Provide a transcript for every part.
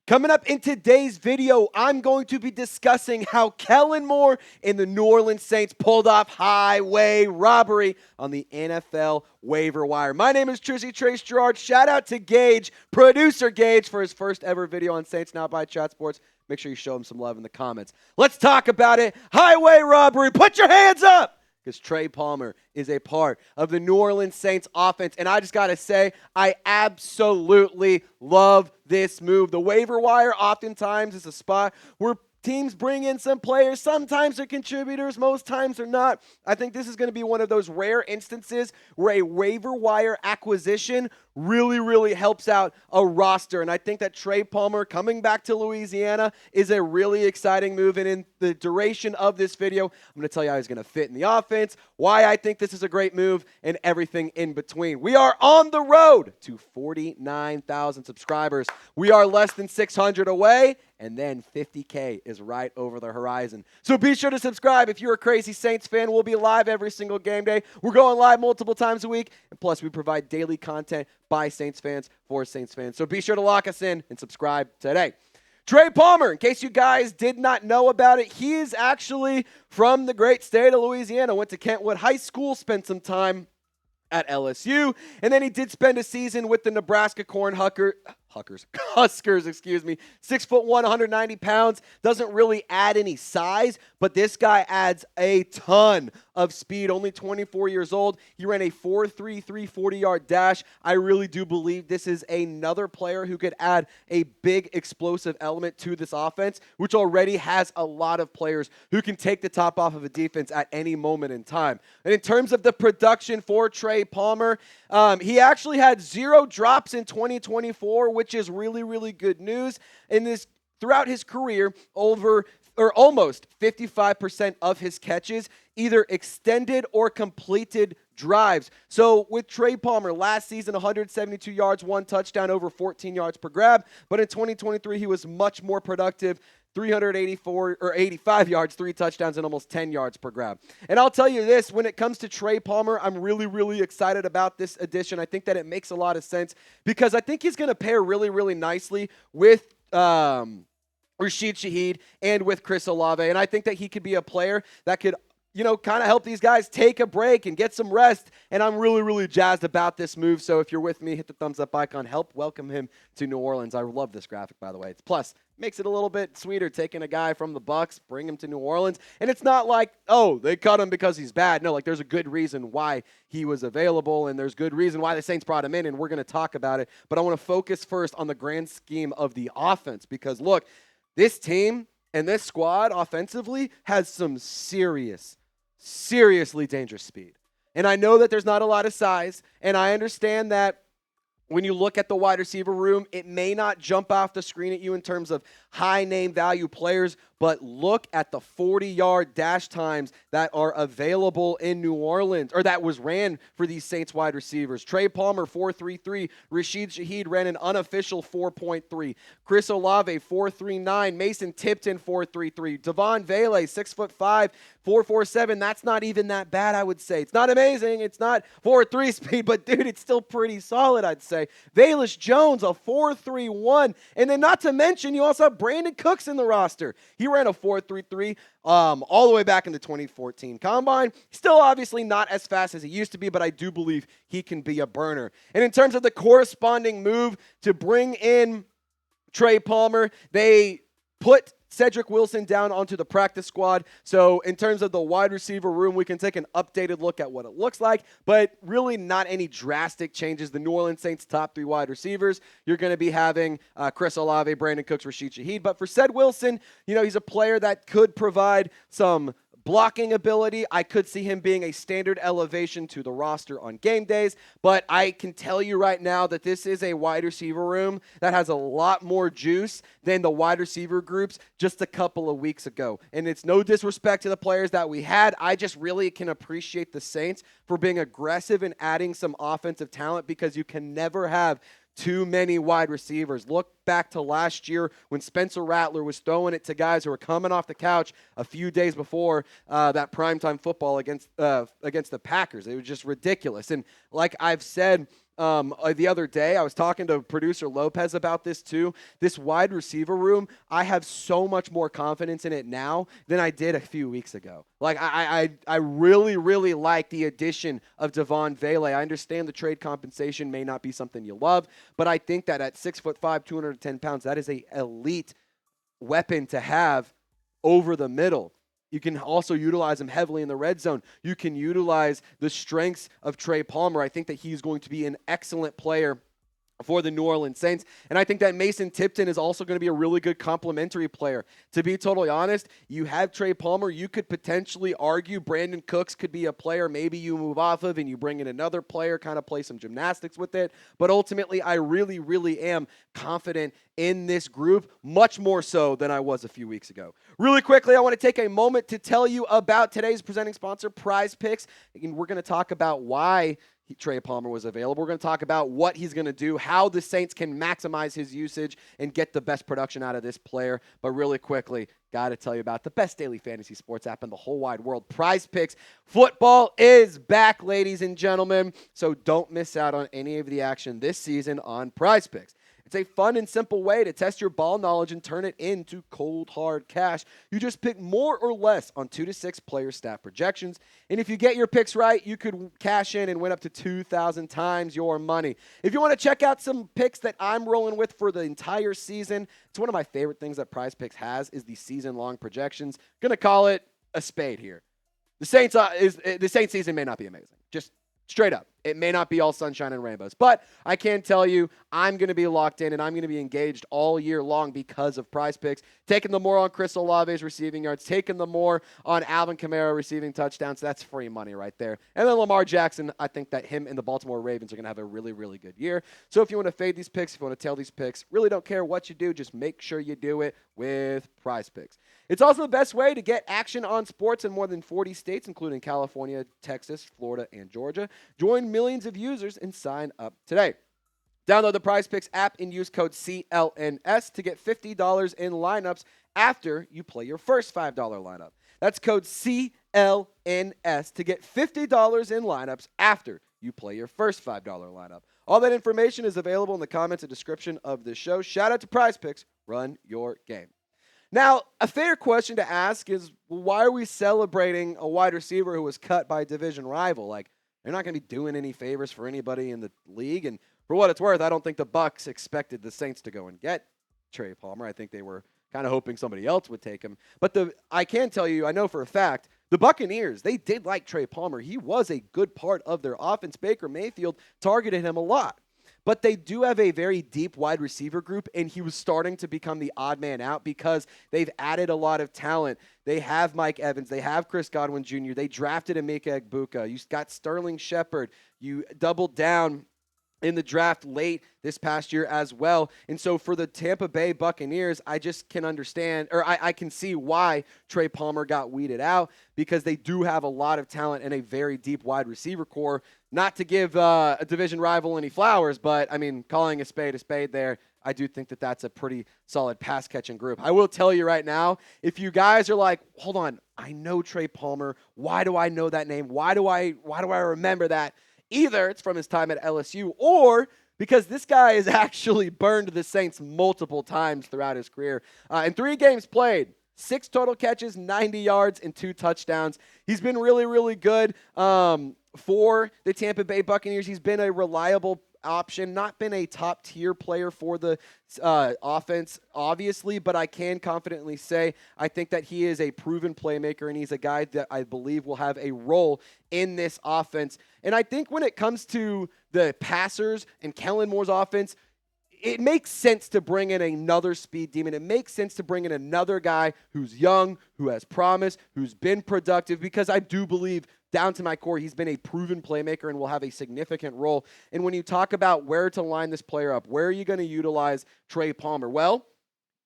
Coming up in today's video, I'm going to be discussing how Kellen Moore and the New Orleans Saints pulled off highway robbery on the NFL waiver wire. My name is Trizzy Trace Girouard. Shout out to Gage, producer Gage, for his first ever video on Saints Now by Chat Sports. Make sure you show him some love in the comments. Let's talk about it. Highway robbery. Put your hands up! Because Trey Palmer is a part of the New Orleans Saints offense. And I just got to say, I absolutely love this move. The waiver wire oftentimes is a spot where teams bring in some players. Sometimes they're contributors. Most times they're not. I think this is going to be one of those rare instances where a waiver wire acquisition really helps out a roster. And I think that Trey Palmer coming back to Louisiana is a really exciting move. And in the duration of this video, I'm going to tell you how he's going to fit in the offense, why I think this is a great move, and everything in between. We are on the road to 49,000 subscribers. We are less than 600 away, and then 50K is right over the horizon. So be sure to subscribe if you're a crazy Saints fan. We'll be live every single game day. We're going live multiple times a week, and plus we provide daily content by Saints fans for Saints fans. So be sure to lock us in and subscribe today. Trey Palmer, in case you guys did not know about it, he is actually from the great state of Louisiana. Went to Kentwood High School, spent some time at LSU, and then he did spend a season with the Nebraska Huskers, excuse me. 6'1", 190 pounds. Doesn't really add any size, but this guy adds a ton of speed. Only 24 years old. He ran a 4.33 40-yard dash. I really do believe this is another player who could add a big explosive element to this offense, which already has a lot of players who can take the top off of a defense at any moment in time. And in terms of the production for Trey Palmer, he actually had 0 drops in 2024, which is really good news. In this, throughout his career, almost 55% of his catches either extended or completed drives. So with Trey Palmer, last season, 172 yards, 1 touchdown, over 14 yards per grab. But in 2023, he was much more productive. 85 yards, 3 touchdowns, and almost 10 yards per grab. And I'll tell you this, when it comes to Trey Palmer, I'm really excited about this addition. I think that it makes a lot of sense because I think he's going to pair really nicely with Rashid Shaheed and with Chris Olave. And I think that he could be a player that could kind of help these guys take a break and get some rest. And I'm really jazzed about this move. So if you're with me, hit the thumbs up icon. Help welcome him to New Orleans. I love this graphic, by the way. Plus, makes it a little bit sweeter taking a guy from the Bucs, bring him to New Orleans. And it's not like, oh, they cut him because he's bad. No, like there's a good reason why he was available, and there's good reason why the Saints brought him in, and we're going to talk about it. But I want to focus first on the grand scheme of the offense because, look, this team and this squad offensively has some seriously dangerous speed. And I know that there's not a lot of size, and I understand that when you look at the wide receiver room, it may not jump off the screen at you in terms of high name value players, but look at the 40-yard dash times that are available in New Orleans, or that was ran for these Saints wide receivers. Trey Palmer, 4.33. Rashid Shaheed ran an unofficial 4.3. Chris Olave, 4.39. Mason Tipton, 4.33. Devaugh Vele, 6'5", 4.47. That's not even that bad, I would say. It's not amazing. It's not 4.3 speed, but, dude, it's still pretty solid, I'd say. Velus Jones, a 4.31. And then not to mention, you also have Brandon Cooks in the roster. He ran a 4.33 all the way back in the 2014 Combine. Still obviously not as fast as he used to be, but I do believe he can be a burner. And in terms of the corresponding move to bring in Trey Palmer, they put Cedric Wilson down onto the practice squad. So in terms of the wide receiver room, we can take an updated look at what it looks like, but really not any drastic changes. The New Orleans Saints' top 3 wide receivers, you're going to be having Chris Olave, Brandon Cooks, Rashid Shaheed. But for Ced Wilson, he's a player that could provide some blocking ability. I could see him being a standard elevation to the roster on game days, but I can tell you right now that this is a wide receiver room that has a lot more juice than the wide receiver groups just a couple of weeks ago. And it's no disrespect to the players that we had. I just really can appreciate the Saints for being aggressive and adding some offensive talent because you can never have too many wide receivers. Look back to last year when Spencer Rattler was throwing it to guys who were coming off the couch a few days before that primetime football against the Packers. It was just ridiculous. And like I've said the other day. I was talking to producer Lopez about this too. This wide receiver room, I have so much more confidence in it now than I did a few weeks ago. Like, I really, really like the addition of Devaugh Vele. I understand the trade compensation may not be something you love, but I think that at 6'5", 210 pounds, that is a elite weapon to have over the middle. You can also utilize him heavily in the red zone. You can utilize the strengths of Trey Palmer. I think that he's going to be an excellent player for the New Orleans Saints. And I think that Mason Tipton is also going to be a really good complementary player. To be totally honest, you have Trey Palmer. You could potentially argue Brandon Cooks could be a player maybe you move off of and you bring in another player, kind of play some gymnastics with it. But ultimately, I really, really am confident in this group, much more so than I was a few weeks ago. Really quickly, I want to take a moment to tell you about today's presenting sponsor, Prize Picks. And we're going to talk about why Trey Palmer was available. We're going to talk about what he's going to do, how the Saints can maximize his usage and get the best production out of this player. But really quickly, got to tell you about the best daily fantasy sports app in the whole wide world, Prize Picks. Football is back, ladies and gentlemen, so don't miss out on any of the action this season on Prize Picks. It's a fun and simple way to test your ball knowledge and turn it into cold, hard cash. You just pick more or less on 2 to 6 player stat projections. And if you get your picks right, you could cash in and win up to 2,000 times your money. If you want to check out some picks that I'm rolling with for the entire season, it's one of my favorite things that Prize Picks has is the season-long projections. Going to call it a spade here. The Saints season may not be amazing. Just straight up. It may not be all sunshine and rainbows, but I can tell you I'm going to be locked in and I'm going to be engaged all year long because of Prize Picks. Taking the more on Chris Olave's receiving yards, taking the more on Alvin Kamara receiving touchdowns. That's free money right there. And then Lamar Jackson, I think that him and the Baltimore Ravens are going to have a really, really good year. So if you want to fade these picks, if you want to tail these picks, really don't care what you do. Just make sure you do it with Prize Picks. It's also the best way to get action on sports in more than 40 states, including California, Texas, Florida, and Georgia. Join millions of users and sign up today. Download the Prize Picks app and use code CLNS to get $50 in lineups after you play your first $5 lineup. That's code CLNS to get $50 in lineups after you play your first $5 lineup. All that information is available in the comments and description of this show. Shout out to Prize Picks. Run your game. Now, a fair question to ask is, why are we celebrating a wide receiver who was cut by a division rival? Like, they're not going to be doing any favors for anybody in the league. And for what it's worth, I don't think the Bucs expected the Saints to go and get Trey Palmer. I think they were kind of hoping somebody else would take him. But I can tell you, I know for a fact, the Buccaneers, they did like Trey Palmer. He was a good part of their offense. Baker Mayfield targeted him a lot. But they do have a very deep wide receiver group, and he was starting to become the odd man out because they've added a lot of talent. They have Mike Evans. They have Chris Godwin Jr. They drafted Emeka Egbuka. You got Sterling Shepard. You doubled down in the draft late this past year as well. And so for the Tampa Bay Buccaneers, I just can understand, or I can see why Trey Palmer got weeded out, because they do have a lot of talent and a very deep wide receiver core. Not to give a division rival any flowers, but, I mean, calling a spade there, I do think that that's a pretty solid pass-catching group. I will tell you right now, if you guys are like, hold on, I know Trey Palmer. Why do I know that name? Why do I remember that? Either it's from his time at LSU or because this guy has actually burned the Saints multiple times throughout his career. In 3 games played, 6 total catches, 90 yards, and 2 touchdowns. He's been really, really good for the Tampa Bay Buccaneers. He's been a reliable option, not been a top-tier player for the offense, obviously, but I can confidently say I think that he is a proven playmaker, and he's a guy that I believe will have a role in this offense. And I think when it comes to the passers and Kellen Moore's offense, it makes sense to bring in another speed demon. It makes sense to bring in another guy who's young, who has promise, who's been productive, because I do believe down to my core, he's been a proven playmaker and will have a significant role. And when you talk about where to line this player up, where are you going to utilize Trey Palmer? Well,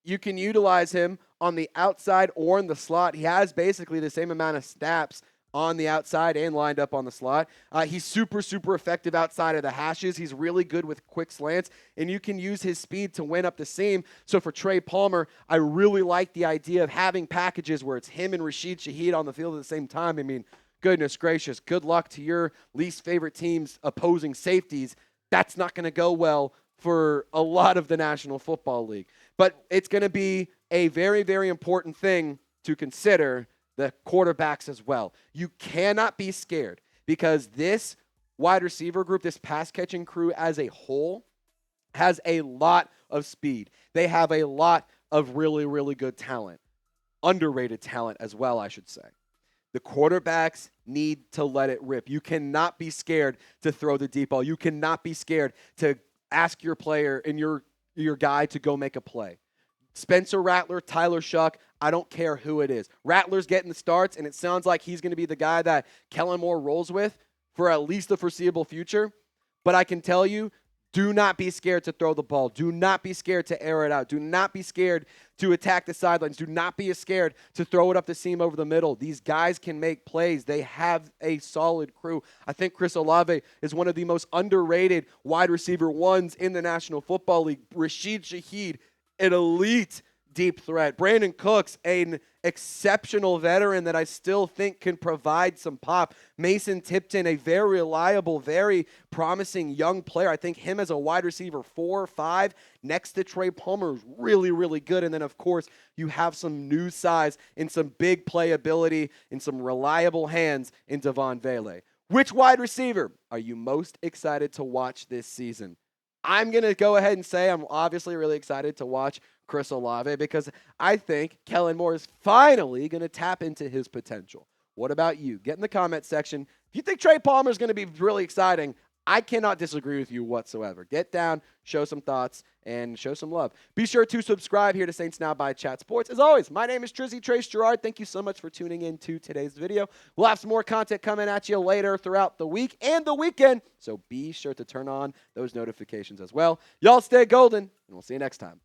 you can utilize him on the outside or in the slot. He has basically the same amount of snaps on the outside and lined up on the slot. He's super, super effective outside of the hashes. He's really good with quick slants, and you can use his speed to win up the seam. So for Trey Palmer, I really like the idea of having packages where it's him and Rashid Shaheed on the field at the same time. I mean, goodness gracious, good luck to your least favorite team's opposing safeties. That's not going to go well for a lot of the National Football League. But it's going to be a very, very important thing to consider the quarterbacks as well. You cannot be scared because this wide receiver group, this pass-catching crew as a whole, has a lot of speed. They have a lot of really, really good talent. Underrated talent as well, I should say. The quarterbacks need to let it rip. You cannot be scared to throw the deep ball. You cannot be scared to ask your player and your guy to go make a play. Spencer Rattler, Tyler Shuck, I don't care who it is. Rattler's getting the starts, and it sounds like he's going to be the guy that Kellen Moore rolls with for at least the foreseeable future. But I can tell you, do not be scared to throw the ball. Do not be scared to air it out. Do not be scared to attack the sidelines. Do not be scared to throw it up the seam over the middle. These guys can make plays. They have a solid crew. I think Chris Olave is one of the most underrated wide receiver ones in the National Football League. Rashid Shaheed, an elite deep threat. Brandon Cooks, an exceptional veteran that I still think can provide some pop. Mason Tipton, a very reliable, very promising young player. I think him as a wide receiver 4 or 5 next to Trey Palmer is really, really good. And then, of course, you have some new size and some big playability and some reliable hands in Devaugh Vele. Which wide receiver are you most excited to watch this season? I'm going to go ahead and say I'm obviously really excited to watch Chris Olave because I think Kellen Moore is finally going to tap into his potential. What about you? Get in the comment section. If you think Trey Palmer is going to be really exciting, I cannot disagree with you whatsoever. Get down, show some thoughts, and show some love. Be sure to subscribe here to Saints Now by Chat Sports. As always, my name is Trizzy Trace Girouard. Thank you so much for tuning in to today's video. We'll have some more content coming at you later throughout the week and the weekend, so be sure to turn on those notifications as well. Y'all stay golden, and we'll see you next time.